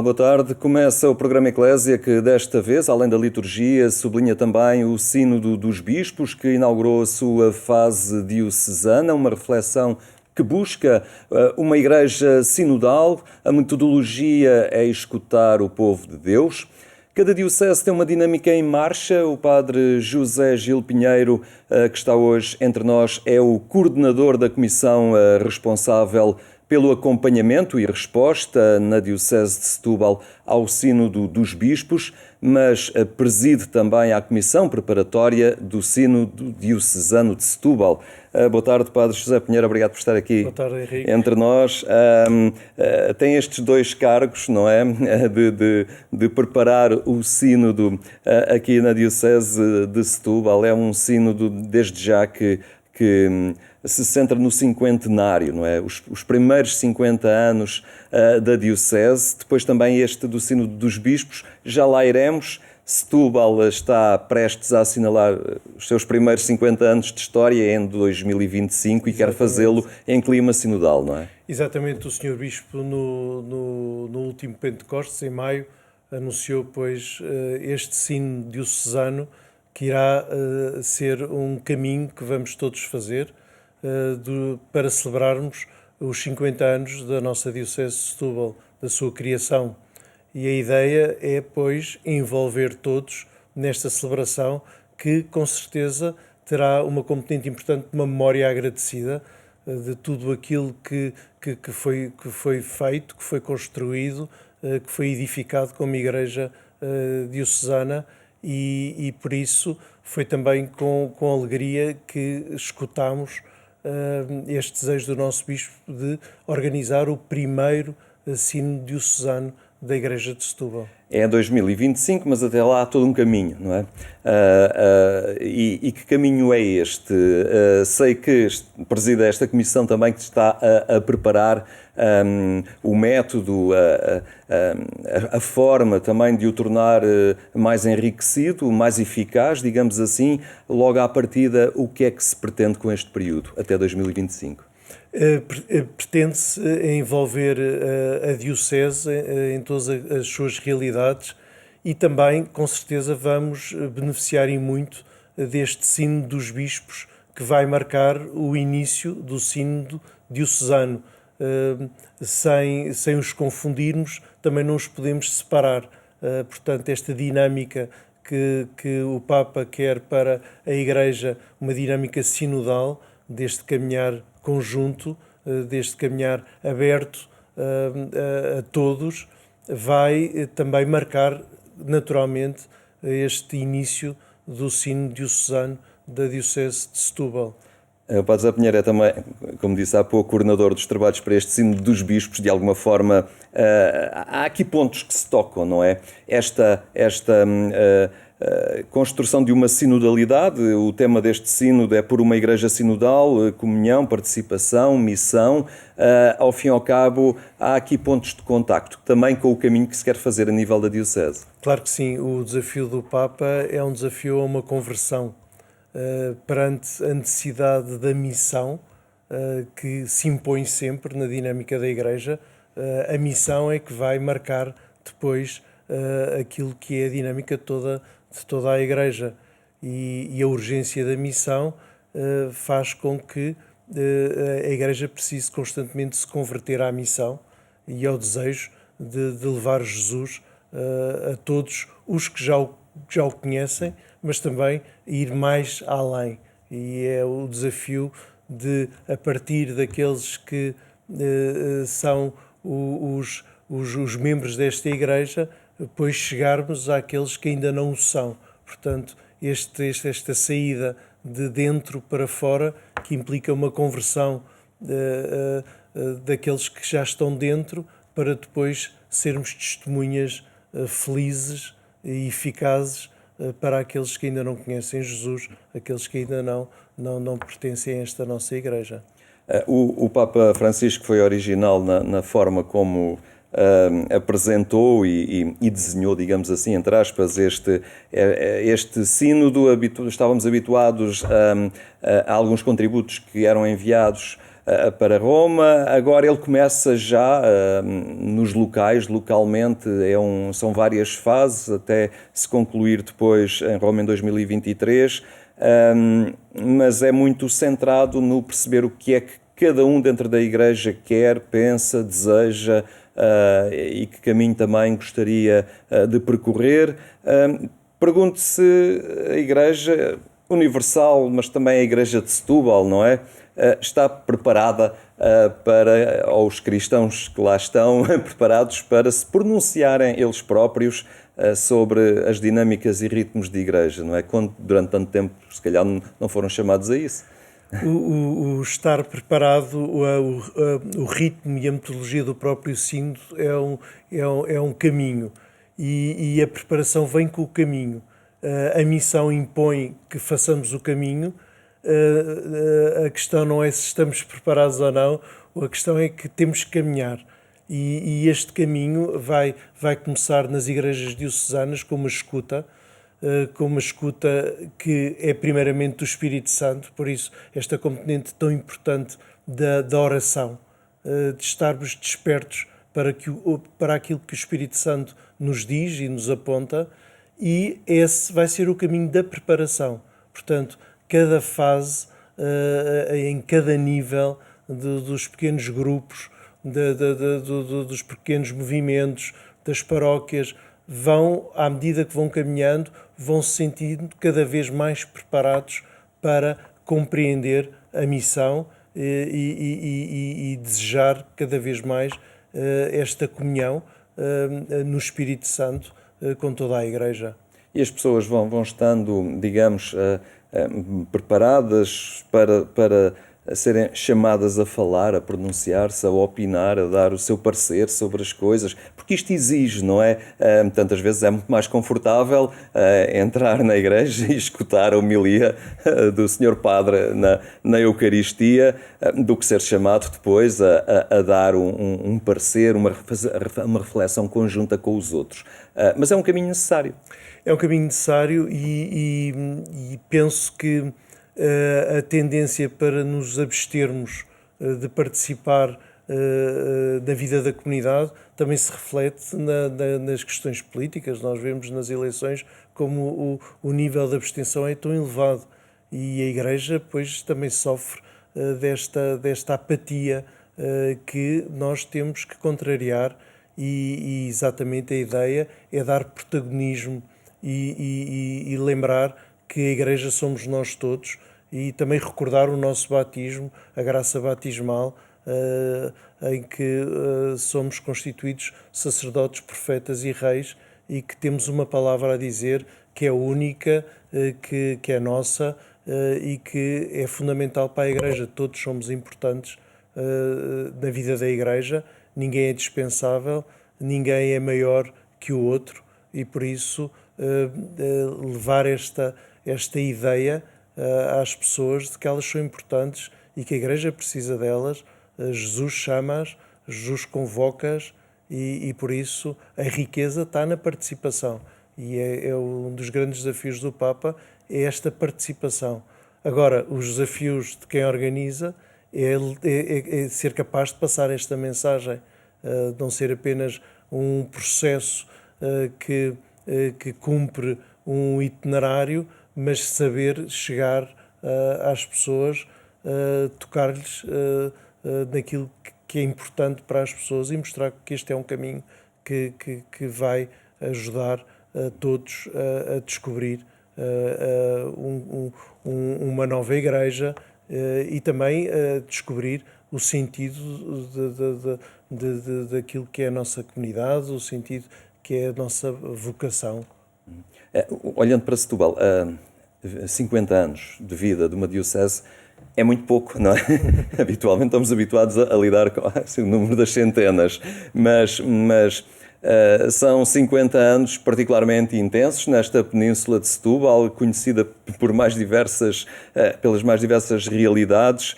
Olá, boa tarde. Começa o programa Eclésia que desta vez, além da liturgia, sublinha também o Sínodo dos Bispos, que inaugurou a sua fase diocesana, uma reflexão que busca uma igreja sinodal. A metodologia é escutar o povo de Deus. Cada diocese tem uma dinâmica em marcha. O padre José Gil Pinheiro, que está hoje entre nós, é o coordenador da comissão responsável pelo acompanhamento e resposta na Diocese de Setúbal ao Sínodo dos Bispos, mas preside também a comissão preparatória do Sínodo Diocesano de Setúbal. Boa tarde, Padre José Pinheiro, obrigado por estar aqui. Boa tarde, Henrique. Entre nós. Tem estes dois cargos, não é? De preparar o Sínodo aqui na Diocese de Setúbal. É um Sínodo, desde já, que se centra no cinquentenário, não é? Os primeiros 50 anos da Diocese, depois também este do Sínodo dos Bispos, já lá iremos. Setúbal está prestes a assinalar os seus primeiros 50 anos de história em 2025 e quer fazê-lo em clima sinodal, não é? Exatamente, o Sr. Bispo no último Pentecostes, em maio, anunciou, pois, este sínodo diocesano que irá ser um caminho que vamos todos fazer para celebrarmos os 50 anos da nossa Diocese de Setúbal, da sua criação. E a ideia é, pois, envolver todos nesta celebração que, com certeza, terá uma componente importante de uma memória agradecida de tudo aquilo que foi feito, que foi construído, que foi edificado como Igreja diocesana e por isso foi também com alegria que escutámos este desejo do nosso Bispo de organizar o primeiro sínodo diocesano da Igreja de Setúbal. É 2025, mas até lá há todo um caminho, não é? E que caminho é este? Sei que preside esta comissão também que está a preparar o método, a forma também de o tornar mais enriquecido, mais eficaz, digamos assim. Logo à partida, o que é que se pretende com este período, até 2025? Pretende-se envolver a Diocese em todas as suas realidades e também, com certeza, vamos beneficiar e muito deste Sínodo dos Bispos que vai marcar o início do Sínodo diocesano. Sem os confundirmos, também não os podemos separar. Portanto, esta dinâmica que o Papa quer para a Igreja, uma dinâmica sinodal deste caminhar conjunto, deste caminhar aberto a todos, vai também marcar naturalmente este início do Sínodo diocesano da Diocese de Setúbal. O Padre José Pinheiro é também, como disse há pouco, coordenador dos trabalhos para este Sínodo dos Bispos. De alguma forma, há aqui pontos que se tocam, não é? Esta construção de uma sinodalidade. O tema deste sínodo é por uma igreja sinodal, comunhão, participação, missão. Ao fim e ao cabo, há aqui pontos de contacto, também com o caminho que se quer fazer a nível da Diocese. Claro que sim, o desafio do Papa é um desafio a uma conversão perante a necessidade da missão que se impõe sempre na dinâmica da Igreja. A missão é que vai marcar depois aquilo que é a dinâmica de toda a Igreja e a urgência da missão faz com que a Igreja precise constantemente se converter à missão e ao desejo de levar Jesus a todos os que já o conhecem, mas também ir mais além. E é o desafio de, a partir daqueles que são os membros desta Igreja, depois chegarmos àqueles que ainda não o são. Portanto, esta saída de dentro para fora, que implica uma conversão daqueles que já estão dentro, para depois sermos testemunhas felizes e eficazes para aqueles que ainda não conhecem Jesus, aqueles que ainda não pertencem a esta nossa Igreja. O Papa Francisco foi original na forma como apresentou e desenhou, digamos assim, entre aspas, este sínodo. Estávamos habituados a alguns contributos que eram enviados para Roma. Agora ele começa já nos localmente, são várias fases, até se concluir depois em Roma em 2023, mas é muito centrado no perceber o que é que cada um dentro da Igreja quer, pensa, deseja e que caminho também gostaria de percorrer. Pergunto se a Igreja universal, mas também a Igreja de Setúbal, não é? Está preparada ou os cristãos que lá estão, preparados para se pronunciarem eles próprios sobre as dinâmicas e ritmos de Igreja, não é? Quando durante tanto tempo, se calhar, não foram chamados a isso. O estar preparado, o ritmo e a metodologia do próprio sínodo é um caminho e a preparação vem com o caminho. A missão impõe que façamos o caminho. A questão não é se estamos preparados ou não, a questão é que temos que caminhar. E este caminho vai começar nas igrejas diocesanas com uma escuta que é primeiramente do Espírito Santo, por isso esta componente tão importante da oração, de estarmos despertos para aquilo que o Espírito Santo nos diz e nos aponta, e esse vai ser o caminho da preparação. Portanto, cada fase, em cada nível dos pequenos grupos, dos pequenos movimentos, das paróquias, à medida que vão caminhando, vão se sentindo cada vez mais preparados para compreender a missão e desejar cada vez mais esta comunhão no Espírito Santo com toda a Igreja. E as pessoas vão estando, digamos, preparadas para serem chamadas a falar, a pronunciar-se, a opinar, a dar o seu parecer sobre as coisas, porque isto exige, não é? Tantas vezes é muito mais confortável entrar na igreja e escutar a homilia do Senhor Padre na Eucaristia do que ser chamado depois a dar um parecer, uma reflexão conjunta com os outros. Mas é um caminho necessário. É um caminho necessário e penso que a tendência para nos abstermos de participar da vida da comunidade também se reflete nas questões políticas. Nós vemos nas eleições como o nível de abstenção é tão elevado e a Igreja pois também sofre desta apatia que nós temos que contrariar e exatamente a ideia é dar protagonismo e lembrar que a Igreja somos nós todos e também recordar o nosso batismo, a graça batismal, em que somos constituídos sacerdotes, profetas e reis e que temos uma palavra a dizer que é única, que é nossa e que é fundamental para a Igreja. Todos somos importantes na vida da Igreja, ninguém é dispensável, ninguém é maior que o outro e por isso levar esta ideia às pessoas de que elas são importantes e que a Igreja precisa delas. Jesus chama-as, Jesus convoca-as e por isso a riqueza está na participação e é um dos grandes desafios do Papa, é esta participação. Agora, os desafios de quem organiza é ser capaz de passar esta mensagem, não ser apenas um processo que cumpre um itinerário, mas saber chegar às pessoas, tocar-lhes naquilo que é importante para as pessoas e mostrar que este é um caminho que vai ajudar a todos a descobrir uma nova igreja e também a descobrir o sentido daquilo que é a nossa comunidade, o sentido que é a nossa vocação. Olhando para Setúbal, 50 anos de vida de uma diocese é muito pouco, não é? Habitualmente estamos habituados a lidar com o número das centenas, mas são 50 anos particularmente intensos nesta península de Setúbal, conhecida pelas mais diversas realidades,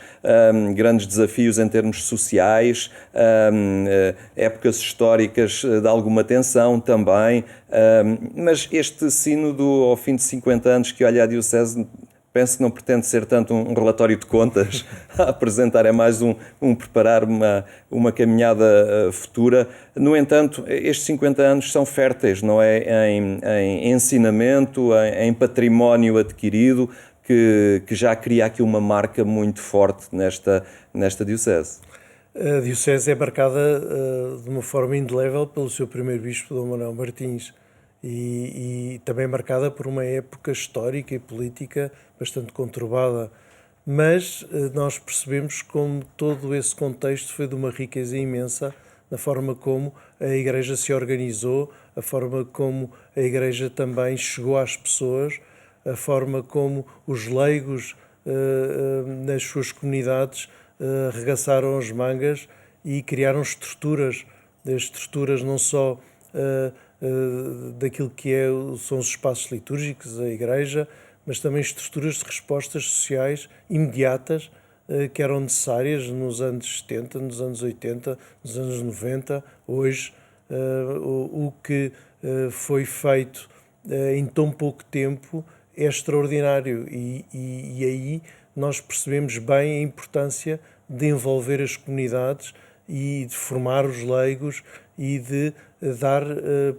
grandes desafios em termos sociais, épocas históricas de alguma tensão também, mas este sínodo, ao fim de 50 anos que olha a diocese, penso que não pretende ser tanto um relatório de contas a apresentar, é mais preparar uma caminhada futura. No entanto, estes 50 anos são férteis, não é? Em ensinamento, em património adquirido, que já cria aqui uma marca muito forte nesta diocese. A diocese é marcada de uma forma indelével pelo seu primeiro bispo, Dom Manuel Martins, e também marcada por uma época histórica e política bastante conturbada. Mas nós percebemos como todo esse contexto foi de uma riqueza imensa na forma como a Igreja se organizou, a forma como a Igreja também chegou às pessoas, a forma como os leigos nas suas comunidades arregaçaram as mangas e criaram estruturas não só daquilo que são os espaços litúrgicos, a Igreja, mas também estruturas de respostas sociais imediatas que eram necessárias nos anos 70, nos anos 80, nos anos 90. Hoje, o que foi feito em tão pouco tempo é extraordinário e aí nós percebemos bem a importância de envolver as comunidades e de formar os leigos e de dar,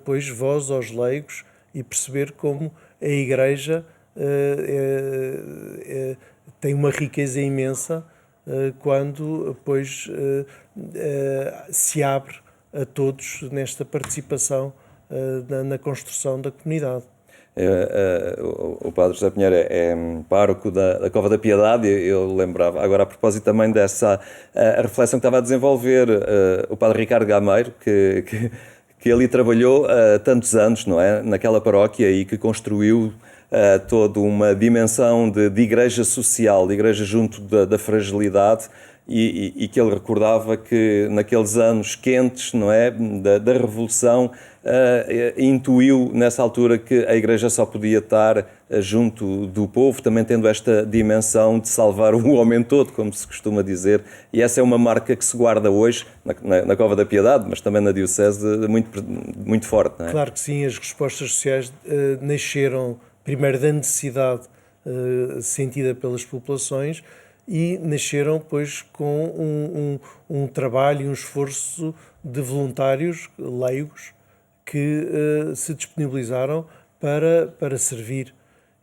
pois, voz aos leigos e perceber como a Igreja tem uma riqueza imensa quando, pois, se abre a todos nesta participação na construção da comunidade. O Padre José Pinheiro é pároco da Cova da Piedade. Eu lembrava, agora a propósito também dessa a reflexão que estava a desenvolver o Padre Ricardo Gameiro, que ali trabalhou tantos anos, não é? Naquela paróquia e que construiu toda uma dimensão de igreja social, de igreja junto da fragilidade. E que ele recordava que naqueles anos quentes, não é, da Revolução, intuiu nessa altura que a Igreja só podia estar junto do povo, também tendo esta dimensão de salvar o homem todo, como se costuma dizer, e essa é uma marca que se guarda hoje na Cova da Piedade, mas também na Diocese muito, muito forte, não é? Claro que sim, as respostas sociais nasceram primeiro da necessidade sentida pelas populações, e nasceram, pois, com um trabalho e um esforço de voluntários leigos que se disponibilizaram para servir.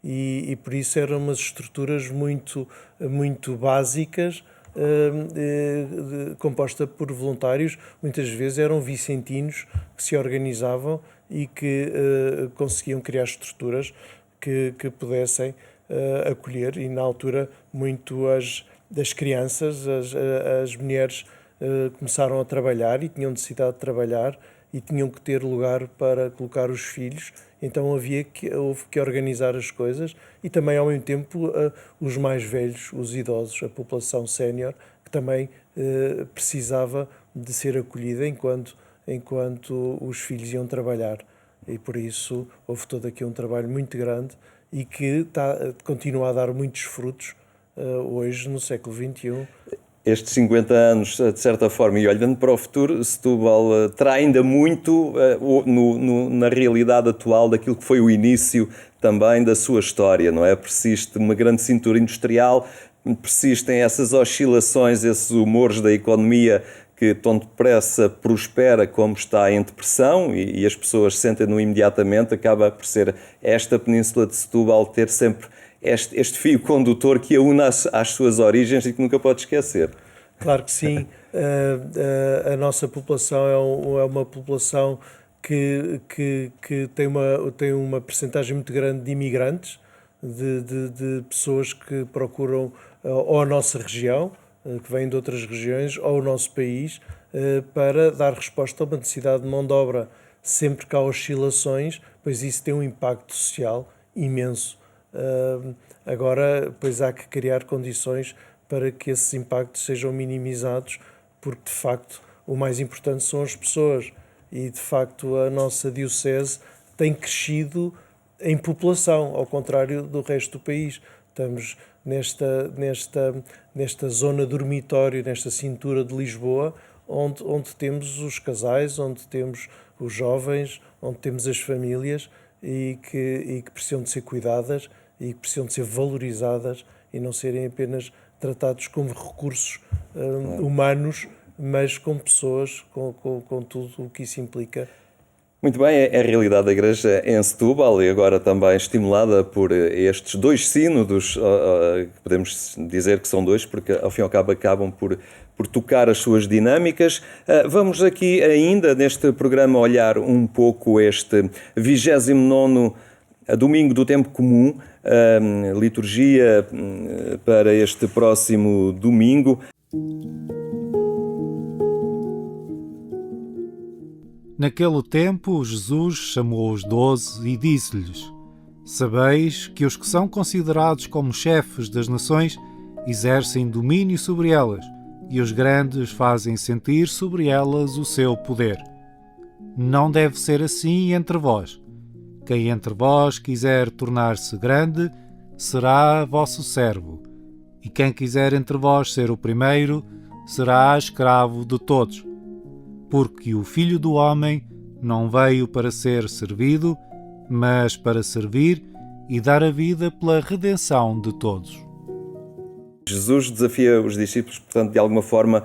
E por isso eram umas estruturas muito básicas, composta por voluntários. Muitas vezes eram vicentinos que se organizavam e que conseguiam criar estruturas que pudessem acolher, e na altura muito das crianças, as mulheres começaram a trabalhar e tinham necessidade de trabalhar e tinham que ter lugar para colocar os filhos, então houve que organizar as coisas, e também ao mesmo tempo os mais velhos, os idosos, a população sénior, que também precisava de ser acolhida enquanto os filhos iam trabalhar, e por isso houve todo aqui um trabalho muito grande e que continua a dar muitos frutos hoje, no século XXI. Estes 50 anos, de certa forma, e olhando para o futuro, Setúbal terá ainda muito na realidade atual daquilo que foi o início também da sua história, não é? Persiste uma grande cintura industrial, persistem essas oscilações, esses humores da economia que tão depressa prospera como está em depressão e as pessoas sentem-no imediatamente. Acaba por ser esta Península de Setúbal ter sempre este fio condutor que a une às suas origens e que nunca pode esquecer. Claro que sim. A nossa população é uma população que tem uma percentagem muito grande de imigrantes, de pessoas que procuram ou a nossa região, que vêm de outras regiões, ou o nosso país, para dar resposta a uma necessidade de mão de obra. Sempre que há oscilações, pois isso tem um impacto social imenso. Agora, pois há que criar condições para que esses impactos sejam minimizados, porque de facto o mais importante são as pessoas, e de facto a nossa diocese tem crescido em população, ao contrário do resto do país. Estamos nesta zona dormitório, nesta cintura de Lisboa, onde temos os casais, onde temos os jovens, onde temos as famílias e que precisam de ser cuidadas, e que precisam de ser valorizadas e não serem apenas tratados como recursos humanos, mas como pessoas, com tudo o que isso implica. Muito bem, é a realidade da Igreja em Setúbal e agora também estimulada por estes dois sínodos, que podemos dizer que são dois, porque ao fim e ao cabo acabam por tocar as suas dinâmicas. Vamos aqui ainda neste programa olhar um pouco este 29º Domingo do Tempo Comum, liturgia para este próximo domingo. Naquele tempo, Jesus chamou os 12 e disse-lhes: Sabeis que os que são considerados como chefes das nações exercem domínio sobre elas, e os grandes fazem sentir sobre elas o seu poder. Não deve ser assim entre vós. Quem entre vós quiser tornar-se grande, será vosso servo, e quem quiser entre vós ser o primeiro, será escravo de todos. Porque o Filho do Homem não veio para ser servido, mas para servir e dar a vida pela redenção de todos. Jesus desafia os discípulos, portanto, de alguma forma,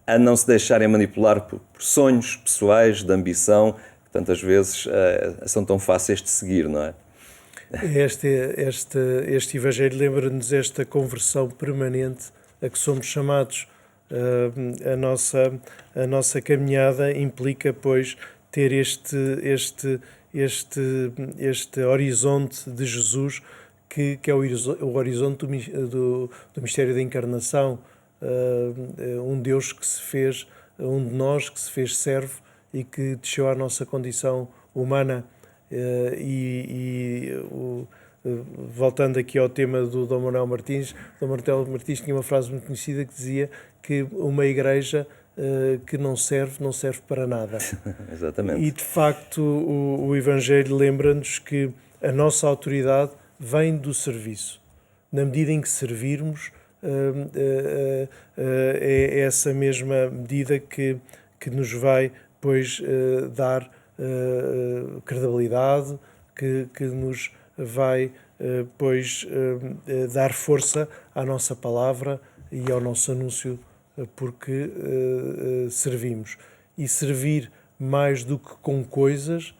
a não se deixarem manipular por sonhos pessoais, de ambição, que tantas vezes são tão fáceis de seguir, não é? Este Evangelho lembra-nos esta conversão permanente a que somos chamados. A nossa caminhada implica, pois, ter este horizonte de Jesus, que é o horizonte do mistério da encarnação, um Deus que se fez, um de nós que se fez servo e que desceu à nossa condição humana. Voltando aqui ao tema do Dom Manuel Martins, Dom Manuel Martins tinha uma frase muito conhecida que dizia que uma igreja que não serve para nada. Exatamente. E de facto o Evangelho lembra-nos que a nossa autoridade vem do serviço. Na medida em que servirmos, é essa mesma medida que nos vai, pois, dar credibilidade, que nos vai, pois, dar força à nossa palavra e ao nosso anúncio, porque servimos. E servir mais do que com coisas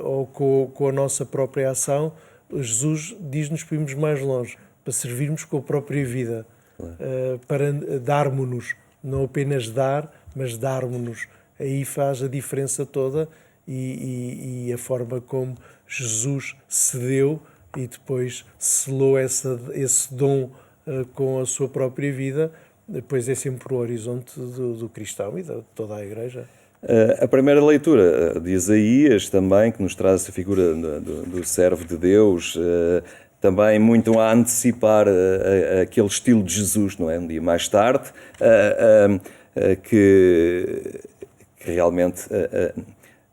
ou com a nossa própria ação, Jesus diz-nos para irmos mais longe, para servirmos com a própria vida, para darmos-nos, não apenas dar, mas darmos-nos. Aí faz a diferença toda e a forma como Jesus se deu e depois selou esse dom com a sua própria vida, depois é sempre o horizonte do cristão e de toda a Igreja. A primeira leitura de Isaías também, que nos traz a figura do servo de Deus, também muito a antecipar aquele estilo de Jesus, não é? Um dia mais tarde, que realmente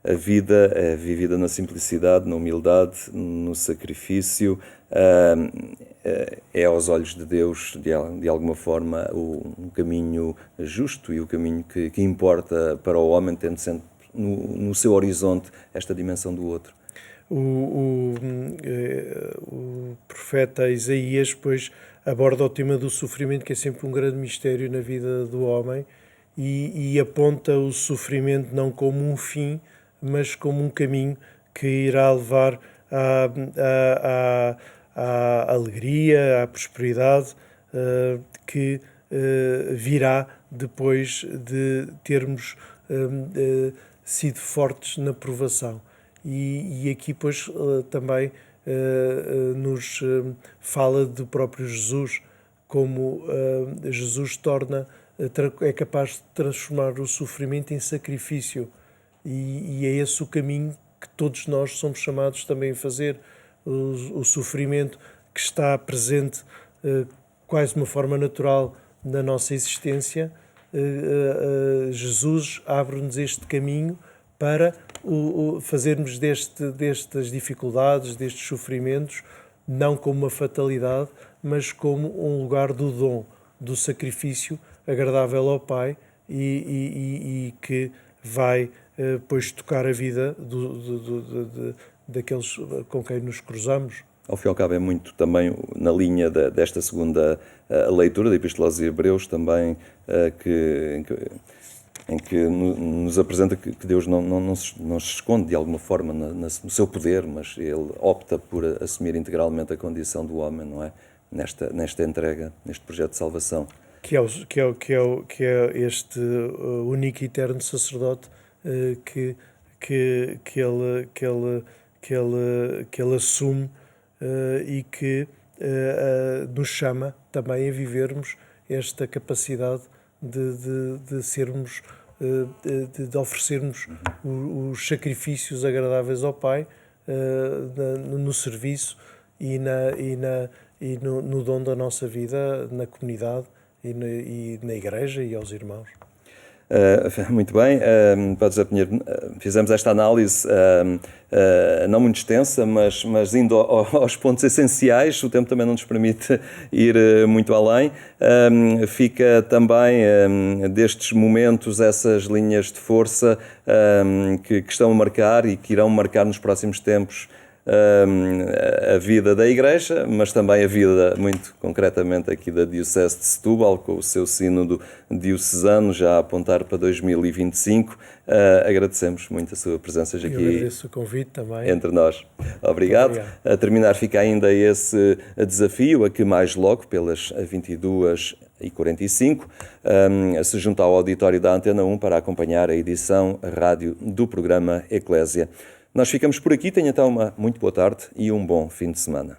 a vida é vivida na simplicidade, na humildade, no sacrifício, é aos olhos de Deus, de alguma forma, um caminho justo e o caminho que importa para o homem, tendo sempre no seu horizonte esta dimensão do outro. O profeta Isaías, pois, aborda o tema do sofrimento, que é sempre um grande mistério na vida do homem, e aponta o sofrimento não como um fim, mas como um caminho que irá levar à alegria, à prosperidade, que virá depois de termos sido fortes na provação. E aqui, pois, também nos fala do próprio Jesus, como Jesus é capaz de transformar o sofrimento em sacrifício. E é esse o caminho que todos nós somos chamados também a fazer. O sofrimento que está presente quase de uma forma natural na nossa existência, Jesus abre-nos este caminho para fazermos destas dificuldades, destes sofrimentos, não como uma fatalidade, mas como um lugar do dom, do sacrifício agradável ao Pai e que vai, pois, tocar a vida daqueles com quem nos cruzamos. ao fim e ao cabo é muito também na linha desta segunda leitura da Epístola aos Hebreus, também em que nos apresenta que Deus não se esconde de alguma forma no seu poder, mas Ele opta por assumir integralmente a condição do homem, não é? Nesta entrega, neste projeto de salvação. Que é este único e eterno sacerdote que ele assume e que nos chama também a vivermos esta capacidade de sermos, de oferecermos os sacrifícios agradáveis ao Pai no serviço e no dom da nossa vida na comunidade e na Igreja e aos irmãos. Muito bem, Padre José Pinheiro, fizemos esta análise não muito extensa, mas indo aos pontos essenciais. O tempo também não nos permite ir muito além. Fica também destes momentos essas linhas de força que estão a marcar e que irão marcar nos próximos tempos a vida da Igreja, mas também a vida, muito concretamente aqui da Diocese de Setúbal, com o seu sínodo diocesano já a apontar para 2025. Agradecemos muito a sua presença aqui. Eu agradeço o convite também. Entre nós. Obrigado. A terminar fica ainda esse desafio, a que mais logo, pelas 22h45, se junta ao auditório da Antena 1 para acompanhar a edição rádio do programa Eclésia. Nós ficamos por aqui. Tenha então uma muito boa tarde e um bom fim de semana.